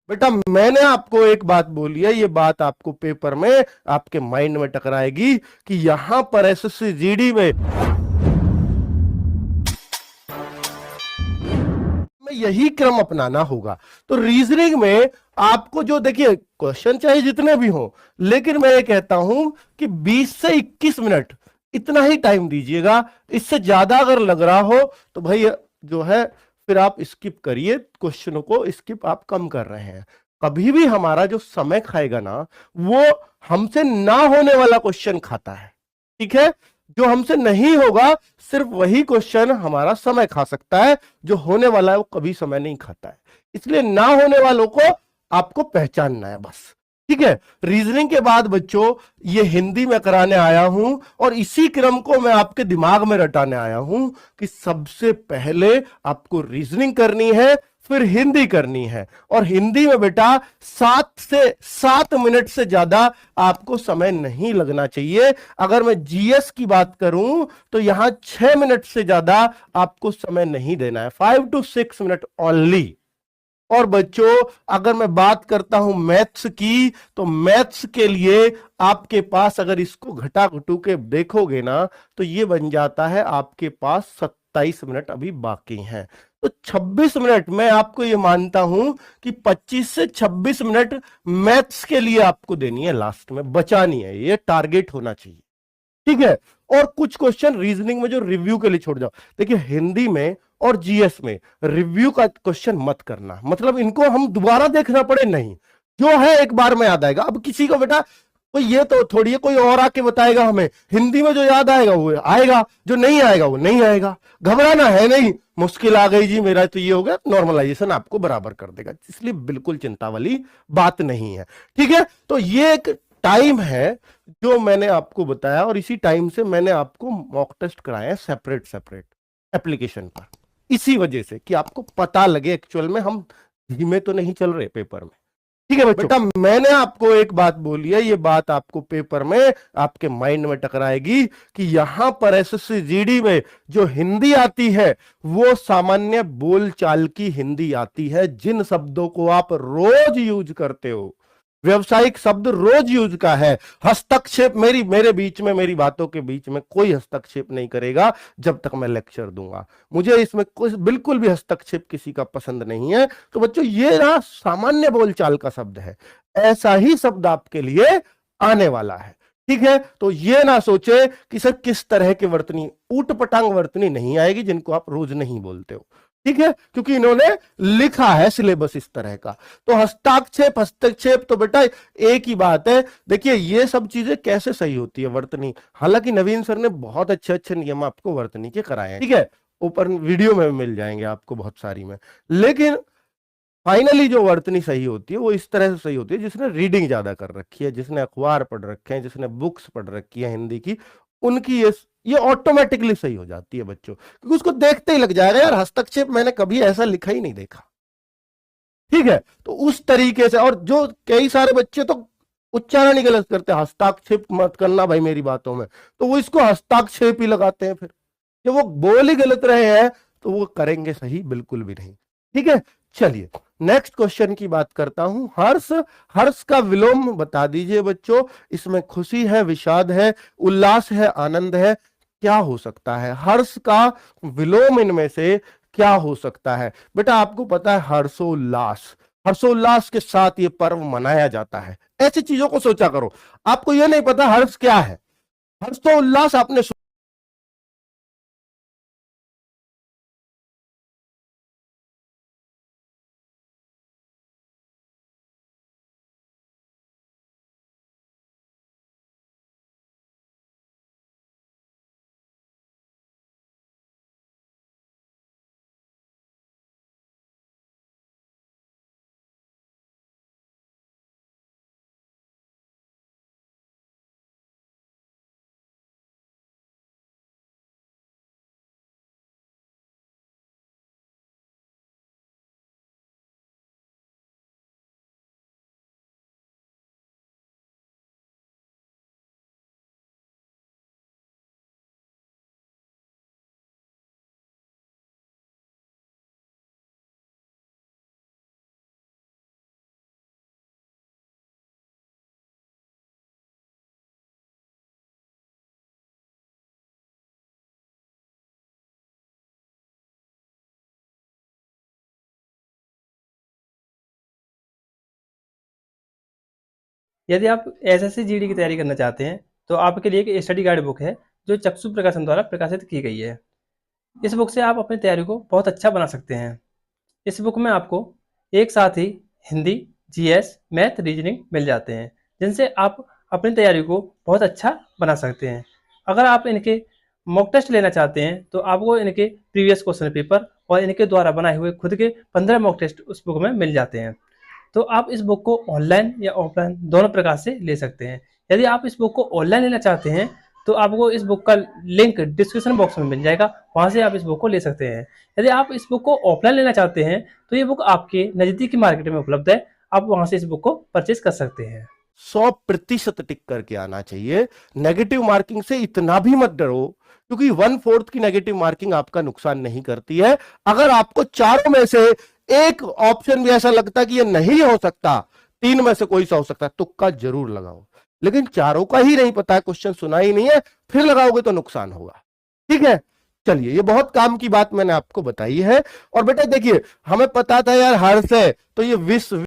बेटा मैंने आपको एक बात बोली है, ये बात आपको पेपर में आपके माइंड में टकराएगी कि यहां पर एसएससी जीडी में यही क्रम अपनाना होगा। तो रीजनिंग में आपको जो देखिए क्वेश्चन चाहे जितने भी हो, लेकिन मैं ये कहता हूं कि 20 से 21 मिनट इतना ही टाइम दीजिएगा। इससे ज्यादा अगर लग रहा हो तो भाई जो है फिर आप स्किप करिए, क्वेश्चनों को स्किप आप कम कर रहे हैं। कभी भी हमारा जो समय खाएगा ना, वो हमसे ना होने वाला क्वेश्चन खाता है। ठीक है, जो हमसे नहीं होगा सिर्फ वही क्वेश्चन हमारा समय खा सकता है, जो होने वाला है वो कभी समय नहीं खाता है। इसलिए ना होने वालों को आपको पहचानना है बस। ठीक है, रीजनिंग के बाद बच्चों ये हिंदी में कराने आया हूं, और इसी क्रम को मैं आपके दिमाग में रटाने आया हूं कि सबसे पहले आपको रीजनिंग करनी है, फिर हिंदी करनी है। और हिंदी में बेटा 7 से ज्यादा आपको समय नहीं लगना चाहिए। अगर मैं जीएस की बात करूं तो यहां 6 मिनट से ज्यादा आपको समय नहीं देना है, 5 to 6 मिनट ओनली। और बच्चों अगर मैं बात करता हूं मैथ्स की, तो मैथ्स के लिए आपके पास अगर इसको घटा घटू के देखोगे ना, तो ये बन जाता है आपके पास 27 मिनट अभी बाकी हैं। तो 26 मिनट मैं आपको ये मानता हूं कि 25 से 26 मिनट मैथ्स के लिए आपको देनी है, लास्ट में बचानी है, ये टारगेट होना चाहिए। ठीक है, और कुछ क्वेश्चन रीजनिंग में जो रिव्यू के लिए छोड़ जाओ। देखिए हिंदी में और जीएस में रिव्यू का क्वेश्चन मत करना, मतलब इनको हम दोबारा देखना पड़े नहीं, जो है एक बार में याद आएगा। अब किसी को बेटा कोई ये तो थोड़ी है कोई और आके बताएगा हमें, हिंदी में जो याद आएगा वो आएगा, जो नहीं आएगा वो नहीं आएगा। घबराना है नहीं, मुश्किल आ गई जी मेरा तो ये हो गया, नॉर्मलाइजेशन आपको बराबर कर देगा, इसलिए बिल्कुल चिंता वाली बात नहीं है। ठीक है, तो ये एक टाइम है जो मैंने आपको बताया, और इसी टाइम से मैंने आपको मॉक टेस्ट कराए हैं सेपरेट सेपरेट एप्लीकेशन पर, इसी वजह से कि आपको पता लगे एक्चुअल में हम धीमे तो नहीं चल रहे पेपर में। ठीक है बच्चों, बेटा मैंने आपको एक बात बोली है, ये बात आपको पेपर में आपके माइंड में टकराएगी कि यहां पर एसएससी जीडी में जो हिंदी आती है वो सामान्य बोलचाल की हिंदी आती है, जिन शब्दों को आप रोज यूज करते हो, व्यवसायिक शब्द रोज यूज का है। हस्तक्षेप मेरे बीच में, मेरी बातों के बीच में कोई हस्तक्षेप नहीं करेगा जब तक मैं लेक्चर दूंगा। मुझे इसमें कुछ बिल्कुल भी हस्तक्षेप किसी का पसंद नहीं है। तो बच्चों ये ना सामान्य बोलचाल का शब्द है, ऐसा ही शब्द आपके लिए आने वाला है। ठीक है, तो ये ना सोचे कि सर किस तरह की वर्तनी, ऊट पटांग वर्तनी नहीं आएगी जिनको आप रोज नहीं बोलते हो। ठीक है, क्योंकि इन्होंने लिखा है सिलेबस इस तरह का। तो हस्ताक्षेप हस्तक्षेप तो बेटा एक ही बात है। देखिए ये सब चीजें कैसे सही होती है वर्तनी, हालांकि नवीन सर ने बहुत अच्छे अच्छे नियम आपको वर्तनी के कराए हैं। ठीक है, ऊपर वीडियो में मिल जाएंगे आपको बहुत सारी में, लेकिन फाइनली जो वर्तनी सही होती है वो इस तरह से सही होती है, जिसने रीडिंग ज्यादा कर रखी है, जिसने अखबार पढ़ रखे हैं, जिसने बुक्स पढ़ रखी है हिंदी की, उनकी ये ऑटोमेटिकली सही हो जाती है बच्चों, क्योंकि उसको देखते ही लग जाएगा यार हस्तक्षेप मैंने कभी ऐसा लिखा ही नहीं देखा। ठीक है, तो उस तरीके से, और जो कई सारे बच्चे तो उच्चारण ही गलत करते हैं, हस्ताक्षेप मत करना भाई मेरी बातों में, तो वो इसको हस्ताक्षेप ही लगाते हैं, फिर जब वो बोल ही गलत रहे हैं तो वो करेंगे सही बिल्कुल भी नहीं। ठीक है, चलिए नेक्स्ट क्वेश्चन की बात करता हूं। हर्ष, हर्ष का विलोम बता दीजिए बच्चों, इसमें खुशी है, विषाद है, उल्लास है, आनंद है, क्या हो सकता है हर्ष का विलोम इनमें से क्या हो सकता है? बेटा आपको पता है हर्षोल्लास, हर्षोल्लास के साथ ये पर्व मनाया जाता है, ऐसी चीजों को सोचा करो। आपको यह नहीं पता हर्ष क्या है, हर्षोल्लास आपने यदि आप एसएससी जीडी की तैयारी करना चाहते हैं तो आपके लिए एक स्टडी गाइड बुक है जो चक्षु प्रकाशन द्वारा प्रकाशित की गई है। इस बुक से आप अपनी तैयारी को बहुत अच्छा बना सकते हैं। इस बुक में आपको एक साथ ही हिंदी, जीएस, मैथ, रीजनिंग मिल जाते हैं, जिनसे आप अपनी तैयारी को बहुत अच्छा बना सकते हैं। अगर आप इनके मॉक टेस्ट लेना चाहते हैं तो आपको इनके प्रीवियस क्वेश्चन पेपर और इनके द्वारा बनाए हुए खुद के 15 मॉक टेस्ट उस बुक में मिल जाते हैं। तो आप इस बुक को ऑनलाइन या ऑफलाइन दोनों प्रकार से ले सकते हैं। यदि आप इस बुक को ऑनलाइन लेना चाहते हैं तो आपको इस बुक का लिंक डिस्क्रिप्शन बॉक्स में मिल जाएगा, वहाँ से आप इस बुक को ले सकते हैं। यदि आप इस बुक को ऑफलाइन लेना चाहते हैं तो ये बुक आपके नज़दीकी मार्केट में उपलब्ध है, आप वहाँ से इस बुक को परचेज कर सकते हैं। 100% टिक करके आना चाहिए। नेगेटिव मार्किंग से इतना भी मत डरो, क्योंकि 1/4 की नेगेटिव मार्किंग आपका नुकसान नहीं करती है। अगर आपको चारों में से एक ऑप्शन भी ऐसा लगता है कि ये नहीं हो सकता, 3 में से कोई सा हो सकता है, तुक्का जरूर लगाओ। लेकिन चारों का ही नहीं पता है, क्वेश्चन सुना ही नहीं है, फिर लगाओगे तो नुकसान होगा। ठीक है, चलिए, ये बहुत काम की बात मैंने आपको बताई है। और बेटा देखिए, हमें पता था यार हर्ष है तो ये विश्व